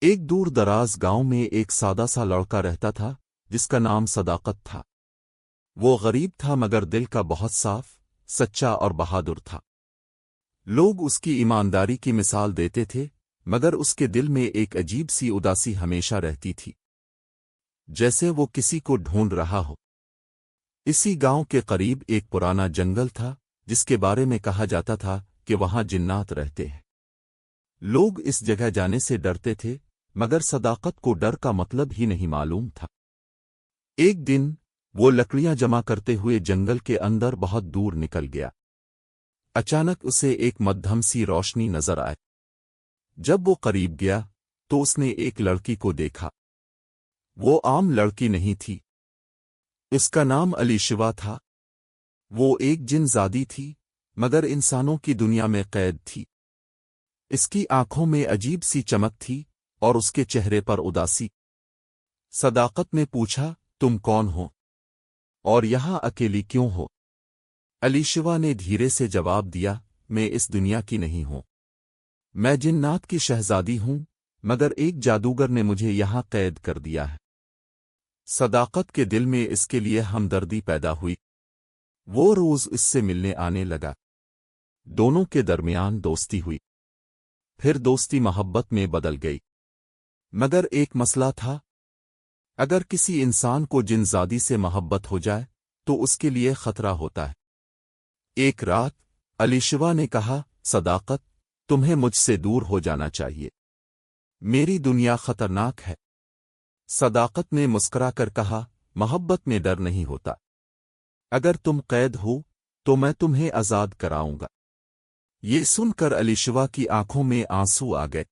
ایک دور دراز گاؤں میں ایک سادہ سا لڑکا رہتا تھا جس کا نام صداقت تھا۔ وہ غریب تھا مگر دل کا بہت صاف، سچا اور بہادر تھا۔ لوگ اس کی ایمانداری کی مثال دیتے تھے، مگر اس کے دل میں ایک عجیب سی اداسی ہمیشہ رہتی تھی، جیسے وہ کسی کو ڈھونڈ رہا ہو۔ اسی گاؤں کے قریب ایک پرانا جنگل تھا جس کے بارے میں کہا جاتا تھا کہ وہاں جنات رہتے ہیں۔ لوگ اس جگہ جانے سے ڈرتے تھے، مگر صداقت کو ڈر کا مطلب ہی نہیں معلوم تھا۔ ایک دن وہ لکڑیاں جمع کرتے ہوئے جنگل کے اندر بہت دور نکل گیا۔ اچانک اسے ایک مدھم سی روشنی نظر آئی۔ جب وہ قریب گیا تو اس نے ایک لڑکی کو دیکھا۔ وہ عام لڑکی نہیں تھی، اس کا نام علیشوا تھا۔ وہ ایک جن زادی تھی، مگر انسانوں کی دنیا میں قید تھی۔ اس کی آنکھوں میں عجیب سی چمک تھی اور اس کے چہرے پر اداسی۔ صداقت نے پوچھا، تم کون ہو اور یہاں اکیلی کیوں ہو؟ علیشوا نے دھیرے سے جواب دیا، میں اس دنیا کی نہیں ہوں، میں جنات کی شہزادی ہوں، مگر ایک جادوگر نے مجھے یہاں قید کر دیا ہے۔ صداقت کے دل میں اس کے لیے ہمدردی پیدا ہوئی۔ وہ روز اس سے ملنے آنے لگا۔ دونوں کے درمیان دوستی ہوئی، پھر دوستی محبت میں بدل گئی۔ مگر ایک مسئلہ تھا، اگر کسی انسان کو جن زادی سے محبت ہو جائے تو اس کے لیے خطرہ ہوتا ہے۔ ایک رات علیشوا نے کہا، صداقت، تمہیں مجھ سے دور ہو جانا چاہیے، میری دنیا خطرناک ہے۔ صداقت نے مسکرا کر کہا، محبت میں ڈر نہیں ہوتا، اگر تم قید ہو تو میں تمہیں آزاد کراؤں گا۔ یہ سن کر علیشوا کی آنکھوں میں آنسو آ گئے۔